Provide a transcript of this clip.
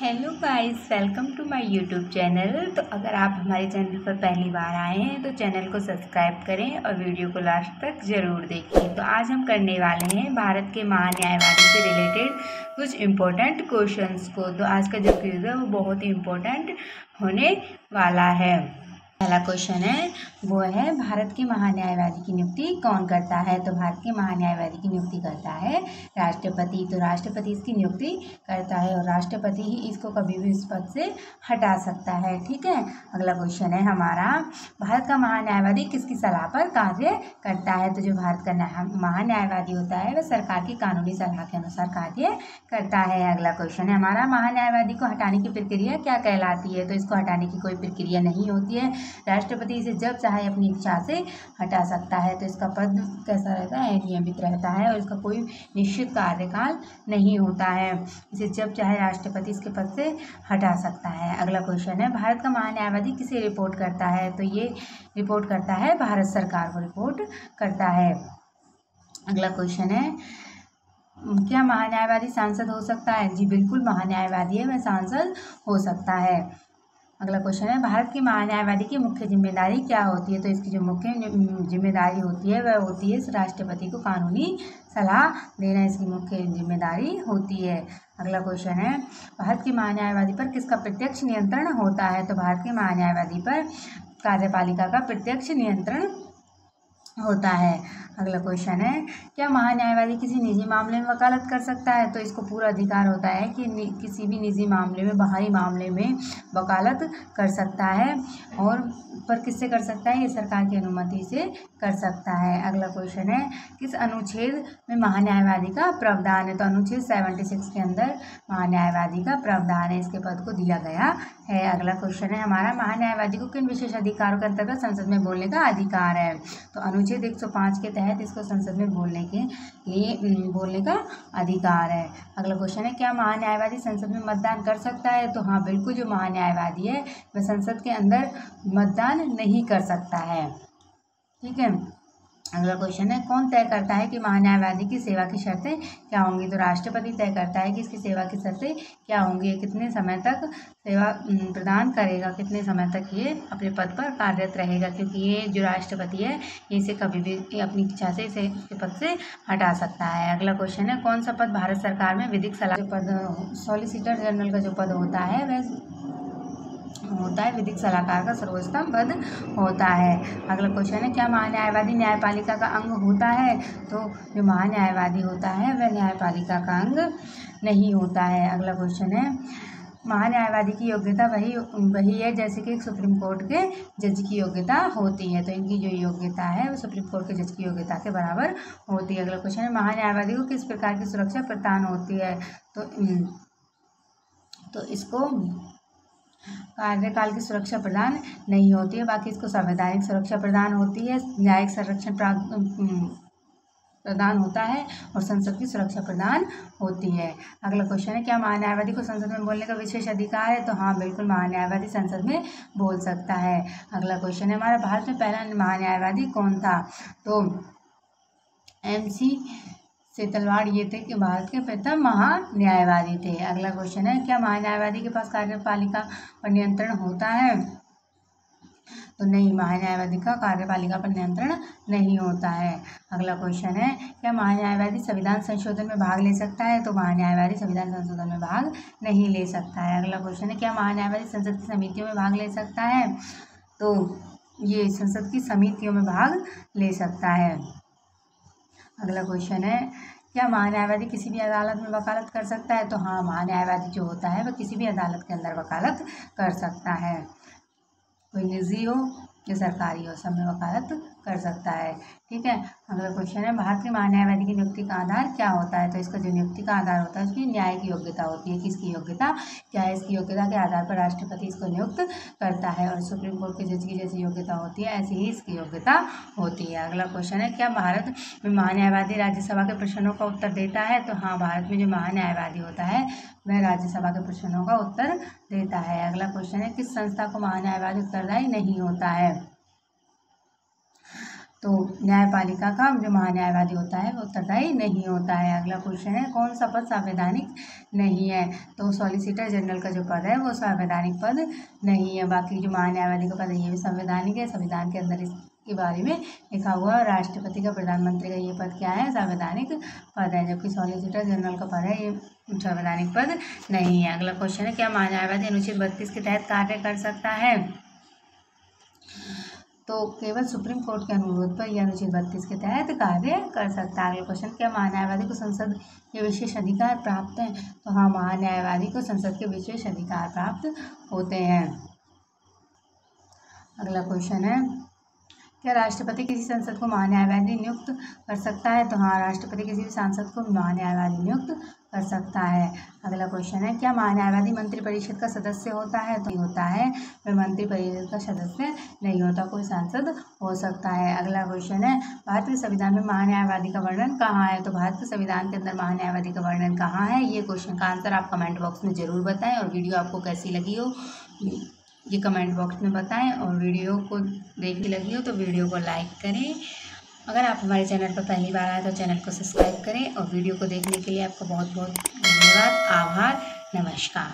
Hello guys, welcome to my YouTube channel. तो अगर आप हमारे चैनल पर पहली बार आए हैं तो चैनल को सब्सक्राइब करें और वीडियो को लास्ट तक ज़रूर देखें। तो आज हम करने वाले हैं भारत के महान्यायवादी से रिलेटेड कुछ इम्पोर्टेंट क्वेश्चंस को। तो आज का जो क्विज है वो बहुत ही इम्पोर्टेंट होने वाला है। पहला क्वेश्चन है वो है भारत के महान्यायवादी की नियुक्ति कौन करता है। तो भारत के महान्यायवादी की नियुक्ति करता है राष्ट्रपति। तो राष्ट्रपति इसकी नियुक्ति करता है और राष्ट्रपति ही इसको कभी भी इस पद से हटा सकता है। ठीक है, अगला क्वेश्चन है हमारा, भारत का महान्यायवादी किसकी सलाह पर कार्य करता है। तो जो भारत का महान्यायवादी होता है वह सरकार की कानूनी सलाह के अनुसार कार्य करता है। अगला क्वेश्चन है हमारा, महान्यायवादी को हटाने की प्रक्रिया क्या कहलाती है। तो इसको हटाने की कोई प्रक्रिया नहीं होती है, राष्ट्रपति इसे जब चाहे अपनी इच्छा से हटा सकता है। तो इसका पद कैसा रहता है, नियमित रहता है और इसका कोई निश्चित कार्यकाल नहीं होता है। इसे जब चाहे राष्ट्रपति इसके पद से हटा सकता है। अगला क्वेश्चन है, भारत का महान्यायवादी किसे रिपोर्ट करता है। तो ये रिपोर्ट करता है भारत सरकार को रिपोर्ट करता है। अगला क्वेश्चन है, क्या महान्यायवादी सांसद हो सकता है। जी बिल्कुल, महान्यायवादी है वह सांसद हो सकता है। अगला क्वेश्चन है, भारत के महान्यायवादी की मुख्य जिम्मेदारी क्या होती है। तो इसकी जो मुख्य जिम्मेदारी होती है वह होती है राष्ट्रपति को कानूनी सलाह देना, इसकी मुख्य जिम्मेदारी होती है। अगला क्वेश्चन है, भारत के महान्यायवादी पर किसका प्रत्यक्ष नियंत्रण होता है। तो भारत के महान्यायवादी पर कार्यपालिका का प्रत्यक्ष नियंत्रण होता है। अगला क्वेश्चन है, क्या महान्यायवादी किसी निजी मामले में वकालत कर सकता है। तो इसको पूरा अधिकार होता है कि किसी भी निजी मामले में, बाहरी मामले में वकालत कर सकता है और पर किससे कर सकता है, ये सरकार की अनुमति से कर सकता है। अगला क्वेश्चन है, किस अनुच्छेद में महान्यायवादी का प्रावधान है। तो अनुच्छेद 76 के अंदर महान्यायवादी का प्रावधान है, इसके पद को दिया गया है। अगला क्वेश्चन है हमारा, महान्यायवादी को किन विशेष अधिकारों के अंतर्गत संसद में बोलने का अधिकार है। तो अनुच्छेद 105 के तहत इसको संसद में बोलने का अधिकार है। अगला क्वेश्चन है, क्या महान्यायवादी संसद में मतदान कर सकता है। तो हाँ बिल्कुल, जो महान्यायवादी है वह संसद के अंदर मतदान नहीं कर सकता है। ठीक है, अगला क्वेश्चन है, कौन तय करता है कि महान्यायवादी की सेवा की शर्तें क्या होंगी। तो राष्ट्रपति तय करता है कि इसकी सेवा की शर्तें क्या होंगी, कितने समय तक सेवा प्रदान करेगा, कितने समय तक ये अपने पद पर कार्यरत रहेगा, क्योंकि ये जो राष्ट्रपति है इसे कभी भी अपनी इच्छा से इसे इसके पद से हटा सकता है। अगला क्वेश्चन है, कौन सा पद भारत सरकार में विधिक सलाह पद, सॉलिसिटर जनरल का जो पद होता है वह होता है विधिक सलाहकार का सर्वोच्चतम पद होता है। अगला क्वेश्चन है, क्या महान्यायवादी न्यायपालिका का अंग होता है। तो जो महान्यायवादी होता है वह न्यायपालिका का अंग नहीं होता है। अगला क्वेश्चन है, महान्यायवादी की योग्यता वही है जैसे कि सुप्रीम कोर्ट के जज की योग्यता होती है। तो इनकी जो योग्यता है वो सुप्रीम कोर्ट के जज की योग्यता के बराबर होती है। अगला क्वेश्चन है, महान्यायवादी को किस प्रकार की सुरक्षा प्रदान होती है। तो इसको कार्यकाल की सुरक्षा प्रदान नहीं होती है, बाकी इसको संवैधानिक सुरक्षा प्रदान होती है, न्यायिक संरक्षण प्रदान होता है और संसद की सुरक्षा प्रदान होती है। अगला क्वेश्चन है, क्या महान्यायवादी को संसद में बोलने का विशेष अधिकार है। तो हाँ बिल्कुल, महान्यायवादी संसद में बोल सकता है। अगला क्वेश्चन है हमारा, भारत में पहला महान्यायवादी कौन था। तो MC सेतलवाड़ ये थे कि भारत के प्रथम महान्यायवादी थे। अगला क्वेश्चन है, क्या महान्यायवादी के पास कार्यपालिका पर नियंत्रण होता है। तो नहीं, महान्यायवादी का कार्यपालिका पर नियंत्रण नहीं होता है। अगला क्वेश्चन है, क्या महान्यायवादी संविधान संशोधन में भाग ले सकता है। तो महान्यायवादी संविधान संशोधन में भाग नहीं ले सकता है। अगला क्वेश्चन है, क्या महान्यायवादी संसद की समितियों में भाग ले सकता है। तो ये संसद की समितियों में भाग ले सकता है। अगला क्वेश्चन है, क्या महान्यायवादी किसी भी अदालत में वकालत कर सकता है। तो हाँ, महान्यायवादी जो होता है वह किसी भी अदालत के अंदर वकालत कर सकता है, कोई निजी हो या सरकारी हो, सब में वकालत कर सकता है। ठीक है, अगला क्वेश्चन है, भारत के महान्यायवादी की नियुक्ति का आधार क्या होता है। तो इसका जो नियुक्ति का आधार होता है उसकी न्याय की योग्यता होती है। किसकी योग्यता क्या है, इसकी योग्यता के आधार पर राष्ट्रपति इसको नियुक्त करता है और सुप्रीम कोर्ट के जज की जैसी योग्यता होती है ऐसी ही इसकी योग्यता होती है। अगला क्वेश्चन है, क्या भारत में महान्यायवादी राज्यसभा के प्रश्नों का उत्तर देता है। तो हाँ, भारत में जो महान्यायवादी होता है वह राज्यसभा के प्रश्नों का उत्तर देता है। अगला क्वेश्चन है, किस संस्था को महान्यायवादी उत्तरदायी नहीं होता है। तो न्यायपालिका का जो महान्यायवादी होता है वो उत्तरदायी नहीं होता है। अगला क्वेश्चन है, कौन सा पद संवैधानिक नहीं है? तो सॉलिसिटर जनरल का जो पद है वो संवैधानिक पद नहीं है। बाकी जो महान्यायवादी का पद है ये भी संवैधानिक है, संविधान के अंदर इसके बारे में लिखा हुआ है। राष्ट्रपति का, प्रधानमंत्री का ये पद क्या है? संवैधानिक पद है, जबकि सॉलिसिटर जनरल का पद है ये संवैधानिक पद नहीं है। अगला क्वेश्चन है, क्या महान्यायवादी अनुच्छेद 32 के तहत कार्य कर सकता है? तो केवल सुप्रीम कोर्ट के अनुरोध पर यह अनुच्छेद 32 के तहत कार्य कर सकता है। अगला क्वेश्चन, क्या महान्यायवादी को संसद के विशेष अधिकार प्राप्त हैं? तो हाँ, महान्यायवादी को संसद के विशेष अधिकार प्राप्त होते हैं। अगला क्वेश्चन है, क्या राष्ट्रपति किसी सांसद को महान्यायवादी नियुक्त कर सकता है? तो हाँ, राष्ट्रपति किसी भी सांसद को महान्यायवादी नियुक्त कर सकता है। अगला क्वेश्चन है, क्या महान्यायवादी मंत्रिपरिषद का सदस्य होता है? तो होता है, वह मंत्रिपरिषद का सदस्य नहीं होता, कोई सांसद हो सकता है। अगला क्वेश्चन है, भारत के संविधान में महान्यायवादी का वर्णन कहाँ है? तो भारत के संविधान के अंदर महान्यायवादी का वर्णन कहाँ है? ये क्वेश्चन का आंसर आप कमेंट बॉक्स में ज़रूर बताएं, और वीडियो आपको कैसी लगी हो ये कमेंट बॉक्स में बताएं, और वीडियो को देखने लगी हो तो वीडियो को लाइक करें। अगर आप हमारे चैनल पर पहली बार आए तो चैनल को सब्सक्राइब करें, और वीडियो को देखने के लिए आपका बहुत बहुत धन्यवाद, आभार, नमस्कार।